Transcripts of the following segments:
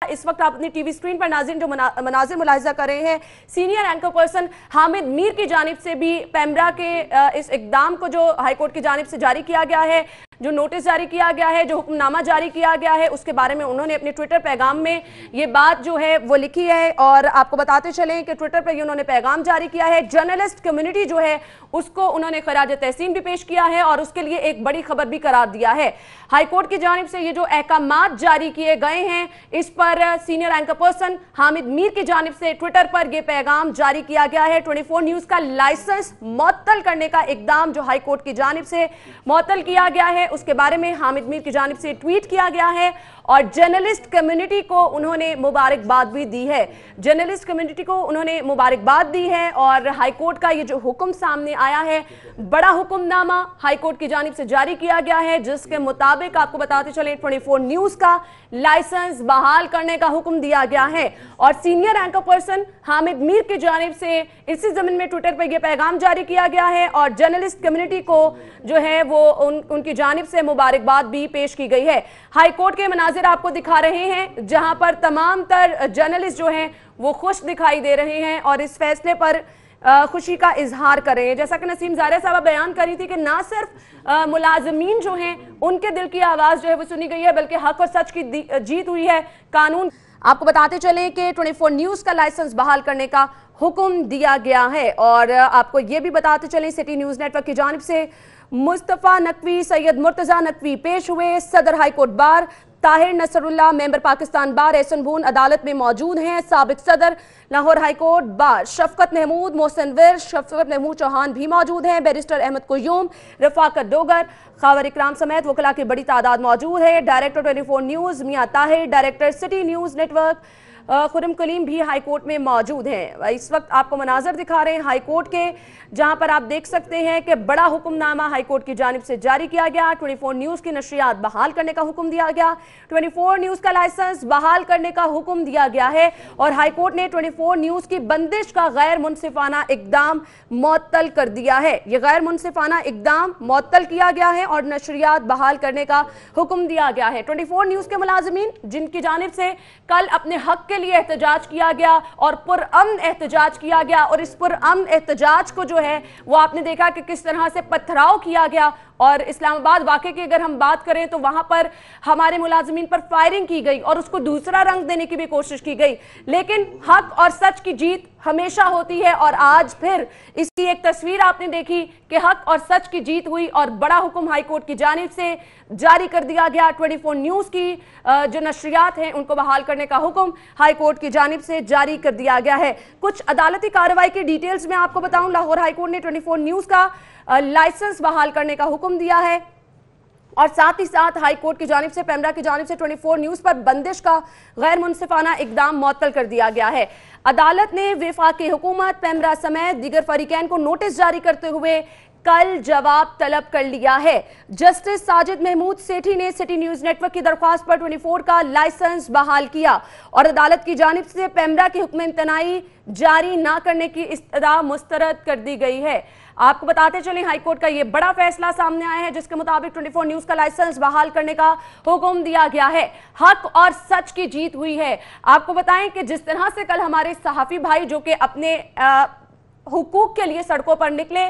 इस वक्त आप अपनी टीवी स्क्रीन पर नाज़रीन जो मनाज़िर मुलाहिज़ा कर रहे हैं, senior anchor person Hamid Mir की जानिब से भी पेमरा के इस इक़दाम को जो हाईकोर्ट की जानिब से जारी किया गया है, जो नोटिस जारी किया गया है, जो हुक्मनामा जारी किया गया है, उसके बारे में उन्होंने अपने ट्विटर पैगाम में ये बात जो है वो लिखी है। और आपको बताते चलें कि ट्विटर पर ये उन्होंने पैगाम जारी किया है। जर्नलिस्ट कम्युनिटी जो है उसको उन्होंने खराज तहसीन भी पेश किया है और उसके लिए एक बड़ी खबर भी करार दिया है। हाईकोर्ट की जानिब से ये जो अहकामात जारी किए गए हैं, इस पर senior anchor person Hamid Mir की जानिब से ट्विटर पर यह पैगाम जारी किया गया है। 24 न्यूज़ का लाइसेंस मुअत्तल करने का इकदाम जो हाईकोर्ट की जानिब से मुअत्तल किया गया है, उसके बारे में हामिद मीर की जानिब से ट्वीट किया गया है और जर्नलिस्ट कम्युनिटी को उन्होंने मुबारकबाद भी दी है। जर्नलिस्ट कम्युनिटी को उन्होंने मुबारकबाद दी है और हाईकोर्ट का ये जो हुक्म सामने आया है, बड़ा हुक्मनामा हाईकोर्ट की जानिब से जारी किया गया है, जिसके मुताबिक आपको बताते चले 24 न्यूज़ का लाइसेंस बहाल करने का हुक्म दिया गया है। और senior anchor person Hamid Mir की जानिब से इसी जमीन में ट्विटर पर यह पैगाम जारी किया गया है और जर्नलिस्ट कम्युनिटी को जो है वो उनकी जानिब से मुबारकबाद भी पेश की गई है। हाईकोर्ट के मनाजिर आपको दिखा रहे हैं जहां पर तमाम तर जर्नलिस्ट जो हैं वो खुश दिखाई दे रहे हैं और इस फैसले पर खुशी का इजहार कर रहे हैं। जैसा कि नसीम ज़ारिया साहब बयान कर रही थी कि ना सिर्फ मुलाजमीन जो हैं उनके दिल की आवाज़ जो है वो सुनी गई है, बल्कि हक और सच की जीत हुई है। कानून आपको बताते चलें कि 24 न्यूज़ का लाइसेंस बहाल करने का हुक्म दिया गया है। और आपको ये भी बताते चलें सिटी न्यूज़ नेटवर्क की जानिब से मुस्तफ़ा नकवी, सैयद मुर्तज़ा नकवी पेश हुए। सदर high court bar Tahir Nasrullah member Pakistan bar Ehsan Boon अदालत में मौजूद हैं। साबिक सदर लाहौर हाईकोर्ट बार शफकत महमूद, मोहसिन विर, शफकत महमूद चौहान भी मौजूद हैं। बैरिस्टर अहमद कुयूम, रफाकत डोगर, खावर इकराम समेत वकला की बड़ी तादाद मौजूद है। डायरेक्टर 24 न्यूज़ मियां Tahir, director city news network Khurram Kaleem भी हाईकोर्ट में मौजूद हैं। इस वक्त आपको मनाजर दिखा रहे हैं हाईकोर्ट के, जहां पर आप देख सकते हैं कि बड़ा हुक्मनामा हाईकोर्ट की जानिब से जारी किया गया। 24 न्यूज़ की नशरियात बहाल करने का हुक्म दिया गया। 24 न्यूज़ का लाइसेंस बहाल करने का हुक्म दिया गया है और हाईकोर्ट ने 24 न्यूज़ की बंदिश का गैर मुनसिफाना इकदाम मुअत्तल कर दिया है। यह गैर मुनसिफाना इकदाम मुअत्तल किया गया है और नशरियात बहाल करने का हुक्म दिया गया है। 24 न्यूज़ के मुलाजिमीन जिनकी जानिब से कल अपने हक के लिए एहतजाज किया गया और पुरअमन एहतजाज किया गया, और इस पुरअमन एहतजाज को जो है वो आपने देखा कि किस तरह से पथराव किया गया। और इस्लामाबाद वाक़े की अगर हम बात करें तो वहां पर हमारे मुलाजिमीन पर फायरिंग की गई और उसको दूसरा रंग देने की भी कोशिश की गई, लेकिन हक और सच की जीत हमेशा होती है। और आज फिर इसकी एक तस्वीर आपने देखी कि हक और सच की जीत हुई और बड़ा हुक्म हाईकोर्ट की जानिब से जारी कर दिया गया। 24 न्यूज़ की जो नशरियात हैं उनको बहाल करने का हुक्म हाईकोर्ट की जानिब से जारी कर दिया गया है। कुछ अदालती कार्रवाई की डिटेल्स में आपको बताऊं, लाहौर हाईकोर्ट ने 24 न्यूज़ का लाइसेंस बहाल करने का हुक्म दिया है और साथ ही साथ हाईकोर्ट की जानिब से पेमरा की जानिब से 24 न्यूज़ पर बंदिश का गैर मुनसिफाना इकदाम मुअत्तल कर दिया गया है। अदालत ने वफाकी हुकूमत, पेमरा समेत दीगर फरीकैन को नोटिस जारी करते हुए कल जवाब तलब कर लिया है। जस्टिस साजिद महमूद सेठी ने सिटी न्यूज़ नेटवर्क की दरख्वास्त पर 24 का लाइसेंस बहाल किया और अदालत की जानिब से पेमरा की हुक्म इम्तनाई जारी न करने की इस्तदा मुस्तरद कर दी गई है। आपको बताते चलें हाईकोर्ट का ये बड़ा फैसला सामने आया है, जिसके मुताबिक 24 न्यूज़ का लाइसेंस बहाल करने का हुक्म दिया गया है। हक और सच की जीत हुई है। आपको बताएं कि जिस तरह से कल हमारे सहाफ़ी भाई जो कि अपने हुकूक के लिए सड़कों पर निकले,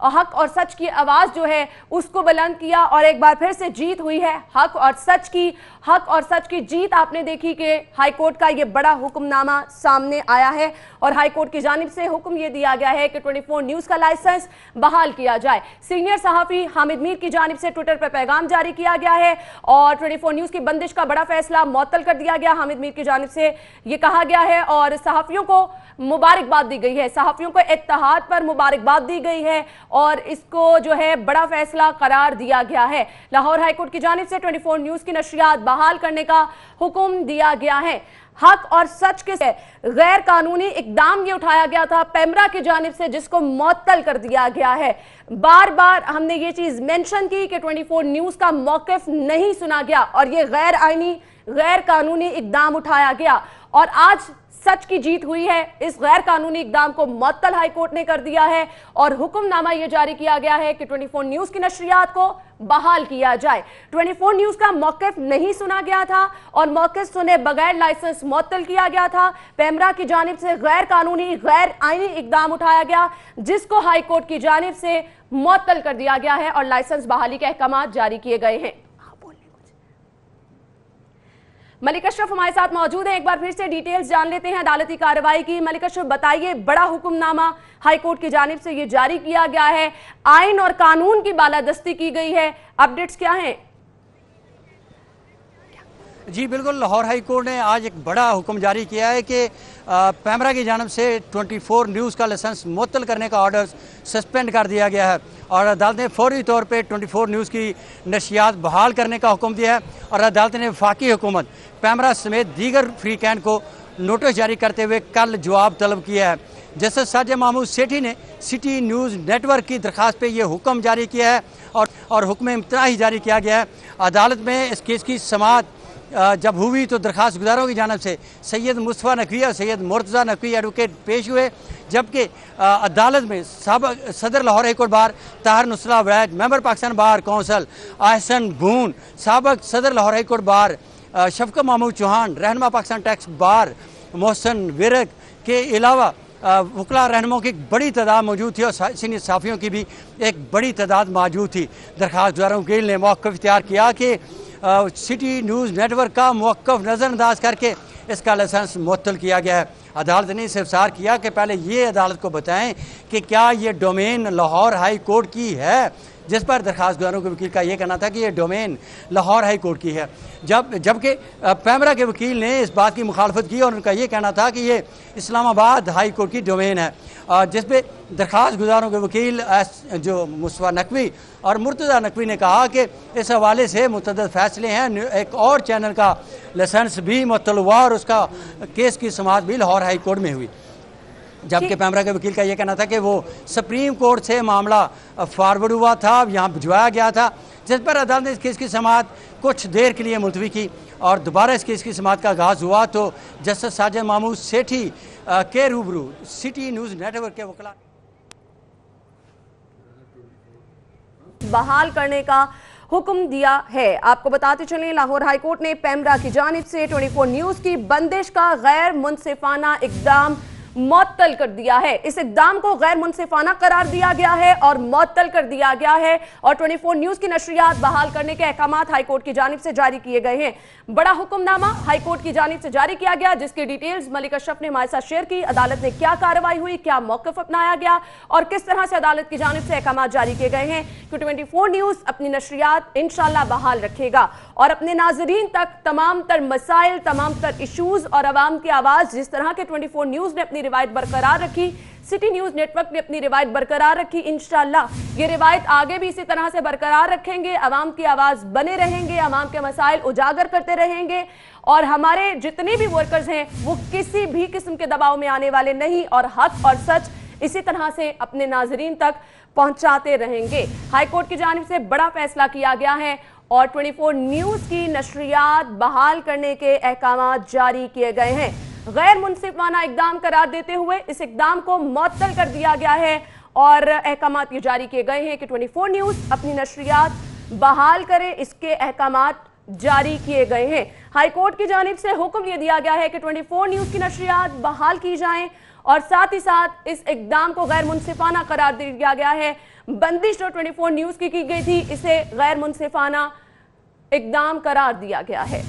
हक और सच की आवाज़ जो है उसको बुलंद किया और एक बार फिर से जीत हुई है हक और सच की। हक और सच की जीत आपने देखी कि हाईकोर्ट का ये बड़ा हुक्मनामा सामने आया है और हाईकोर्ट की जानिब से हुक्म ये दिया गया है कि 24 न्यूज़ का लाइसेंस बहाल किया जाए। सीनियर सहाफ़ी हामिद मीर की जानिब से ट्विटर पर पैगाम जारी किया गया है और 24 न्यूज़ की बंदिश का बड़ा फैसला मुअत्तल कर दिया गया। हामिद मीर की जानिब से ये कहा गया है और सहाफ़ियों को मुबारकबाद दी गई है, सहाफ़ियों को इत्तेहाद पर मुबारकबाद दी गई है और इसको जो है बड़ा फैसला करार दिया गया है। लाहौर हाईकोर्ट की जानिब से 24 न्यूज़ की नशरियात बहाल करने का हुक्म दिया गया है। हक और सच के गैर कानूनी इकदाम ये उठाया गया था पेमरा की जानिब से, जिसको मुअत्तल कर दिया गया है। बार बार हमने ये चीज मेंशन की कि 24 न्यूज़ का मौक़िफ़ नहीं सुना गया और ये गैर आईनी गैर कानूनी इकदाम उठाया गया और आज सच की जीत हुई है। इस गैर कानूनी इकदाम को मुअत्तल हाई कोर्ट ने कर दिया है और हुक्मनामा यह जारी किया गया है कि 24 न्यूज की नशरियात को बहाल किया जाए। 24 न्यूज का मौक़िफ़ नहीं सुना गया था और मौक़िफ़ सुने बगैर लाइसेंस मुअत्तल किया गया था। पैमरा की जानिब से गैर कानूनी गैर आईनी इकदाम उठाया गया जिसको हाई कोर्ट की जानिब से मुअत्तल कर दिया गया है और लाइसेंस बहाली के अहकाम जारी किए गए हैं। मलिक अशरफ हमारे साथ मौजूद है, एक बार फिर से डिटेल्स जान लेते हैं अदालती कार्रवाई की। मलिक अशरफ बताइए, बड़ा हुक्मनामा हाई कोर्ट की जानिब से ये जारी किया गया है, आइन और कानून की बालादस्ती की गई है, अपडेट्स क्या हैं? जी बिल्कुल, लाहौर हाई कोर्ट ने आज एक बड़ा हुक्म जारी किया है कि पैमरा की जानिब से 24 न्यूज़ का लाइसेंस मुअत्तल करने का ऑर्डर सस्पेंड कर दिया गया है और अदालत ने फौरी तौर पे 24 न्यूज़ की नशियात बहाल करने का हुक्म दिया है और अदालत ने वफाकी हुकूमत पैमरा समेत दीगर फ्री कैन को नोटिस जारी करते हुए कल जवाब तलब किया है। जस्टिस साजिद महमूद सेठी ने सिटी न्यूज़ नेटवर्क की दरख्वास्त पे ये हुक्म जारी किया है और हुक्म इम्तनाही जारी किया गया है। अदालत में इस केस की समाअत जब हुई तो दरख्वास्त गुजारों की जानिब से सैयद मुस्तफ़ा नकवी और सैयद मुर्तज़ा नकवी एडवोकेट पेश हुए, जबकि अदालत में साबिक़ सदर Lahore high court bar Tahir Nusrat वैद, मेंबर पाकिस्तान बार कौंसल आहसन बून, साबिक़ सदर Lahore high court bar Shafqat Mahmood Chauhan, रहनुमा पाकिस्तान टैक्स बार मोहसन विरक के अलावा वकला रहनुमाओं की एक बड़ी तादाद मौजूद थी और सीनियर सहाफ़ियों की भी एक बड़ी तादाद मौजूद थी। दरख्वास्त गुजारों वकील ने मौक़िफ़ इख्तियार किया कि सिटी न्यूज़ नेटवर्क का मौक़िफ़ नज़रअंदाज करके इसका लाइसेंस मुअत्तल किया गया है। अदालत ने इस्तफसार किया कि पहले ये अदालत को बताएं कि क्या ये डोमेन लाहौर हाई कोर्ट की है, जिस पर दरख्वास्त गुजारों के वकील का ये कहना था कि ये डोमेन लाहौर हाई कोर्ट की है, जबकि पैमरा के वकील ने इस बात की मुखालफत की और उनका ये कहना था कि ये इस्लामाबाद हाई कोर्ट की डोमेन है, जिस पे दरख्वास्त गुजारों के वकील जो मुस्तफ़ा नकवी और मुर्तज़ा नकवी ने कहा कि इस हवाले से मुतअद्दिद फैसले हैं। एक और चैनल का लाइसेंस भी मुअत्तल हुआ और उसका केस की समाअत भी लाहौर हाई कोर्ट में हुई, जबकि पैमरा के वकील का ये कहना था कि वो सुप्रीम कोर्ट से मामला फॉरवर्ड हुआ था, यहाँ भिजवाया गया था, जिस पर अदालत ने इस केस की समाअत कुछ देर के लिए मुलतवी की और दोबारा इस केस की समाअत का आगाज़ हुआ तो जस्टिस साजिद महमूद सेठी के रूबरू सिटी न्यूज़ नेटवर्क के वकला बहाल करने का हुक्म दिया है। आपको बताते चलें, लाहौर हाई कोर्ट ने पैमरा की जानिब से 24 न्यूज़ की बंदिश का गैर मुनसिफाना इकदाम मुअत्तल कर दिया है। इस इकदाम को गैर मुनसिफाना करार दिया गया है और मुअत्तल कर दिया गया है और 24 न्यूज़ की नशरियात बहाल करने के अहकाम हाई कोर्ट की जानिब से जारी किए गए हैं। बड़ा हुक्मनामा हाई कोर्ट की जानिब से जारी किया गया जिसकी डिटेल्स मलिक अशरफ ने हमारे साथ शेयर की। अदालत ने क्या कार्रवाई हुई, क्या मौक़िफ़ अपनाया गया और किस तरह से अदालत की जानिब से अहकाम जारी किए गए हैं कि 24 न्यूज़ अपनी नशरियात इंशाअल्लाह बहाल रखेगा और अपने नाज़रीन तक तमाम तर मसाइल, तमाम तर इशूज़ और आवाम की आवाज़, जिस तरह के 24 न्यूज़ ने अपनी रिवायत बरकरार रखी, सिटी न्यूज़ नेटवर्क ने अपनी रिवायत बरकरार रखी, इंशाअल्लाह ये रिवायत आगे भी इसी तरह से बरकरार रखेंगे, आवाम की आवाज़ बने रहेंगे, आवाम के मसाइल उजागर करते रहेंगे और हमारे जितने भी वर्कर्स हैं वो किसी भी किस्म के दबाव में आने वाले नहीं और हक और सच इसी तरह से अपने नाजरीन तक पहुंचाते रहेंगे। हाई कोर्ट की जानिब से बड़ा फैसला किया गया है और 24 न्यूज़ की नशरियात बहाल करने के अहकाम जारी किए गए हैं। गैर मुनसिफाना इकदाम करार देते हुए इस इकदाम को मुअत्तल कर दिया गया है और अहकाम ये जारी किए गए हैं कि 24 न्यूज़ अपनी नशरियात बहाल करे, इसके अहकाम जारी किए गए हैं। हाई कोर्ट की जानिब से हुक्म ये दिया गया है कि 24 न्यूज़ की नशरियात बहाल की जाएं और साथ ही साथ इस इकदाम को गैर मुनसिफाना करार दिया गया है। बंदिश जो 24 न्यूज़ की गई थी इसे गैर मुनसिफाना इकदाम करार दिया गया है।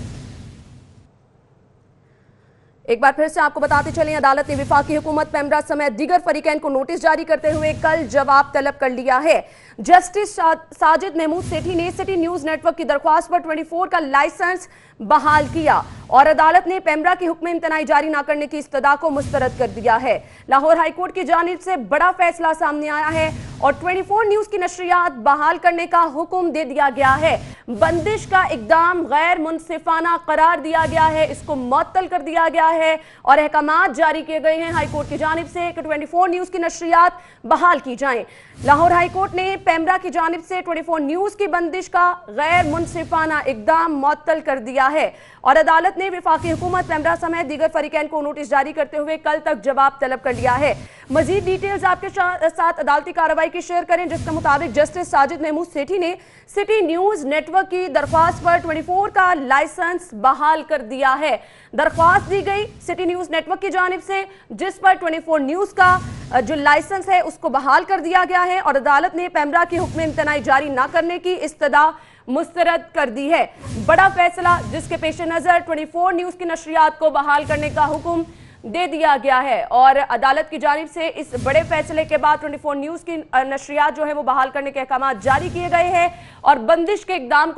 एक बार फिर से आपको बताते चलें, अदालत ने विफाकी हुकूमत पैमरा समेत दीगर फरीकैन को नोटिस जारी करते हुए कल जवाब तलब कर लिया है। जस्टिस साजिद महमूद सेठी ने सिटी न्यूज़ नेटवर्क की दरख्वास्त पर 24 का लाइसेंस बहाल किया और अदालत ने पैमरा की हुक्म इम्तनाई जारी न करने की इस्तदा को मुस्तरद कर दिया है। लाहौर हाई कोर्ट की जानिब से बड़ा फैसला सामने आया है और 24 न्यूज की नशरियात बहाल करने का हुक्म दे दिया गया है। बंदिश का इकदाम गैर मुनसिफाना करार दिया गया है, इसको मुअत्तल कर दिया गया है और अहकामात जारी किए गए हैं हाई कोर्ट की जानिब से कि 24 न्यूज की नशरियात बहाल की जाएं। लाहौर हाई कोर्ट ने पैमरा की जानिब से 24 न्यूज की बंदिश का गैर मुनसिफाना इकदाम मुअत्तल कर दिया है और अदालत ने वफाकी हुकूमत पैमरा समेत दीगर फरीकैन को नोटिस जारी करते हुए कल तक जवाब तलब कर लिया है। मजीद डिटेल्स आपके साथ अदालती कार्रवाई की शेयर करें, जिसके मुताबिक जस्टिस साजिद महमूद सेठी ने सिटी न्यूज नेटवर्क की दरख्वास्त पर 24 का लाइसेंस बहाल कर दिया है। दरख्वास्त दी गई सिटी न्यूज नेटवर्क की जानिब से, जिस पर 24 न्यूज का जो लाइसेंस है उसको बहाल कर दिया गया है और अदालत ने पैमरा की हुक्म इम्तनाई जारी न करने की इस्तदा मुस्तरद कर दी है। बड़ा फैसला जिसके पेश नजर 24 न्यूज की नशरियात को बहाल करने का हुक्म दे दिया गया है और अदालत की जानिब से इस बड़े फैसले के बाद 24 न्यूज की नशरियात जो है वो बहाल करने के अहकाम जारी किए गए हैं और बंदिश के इकदाम को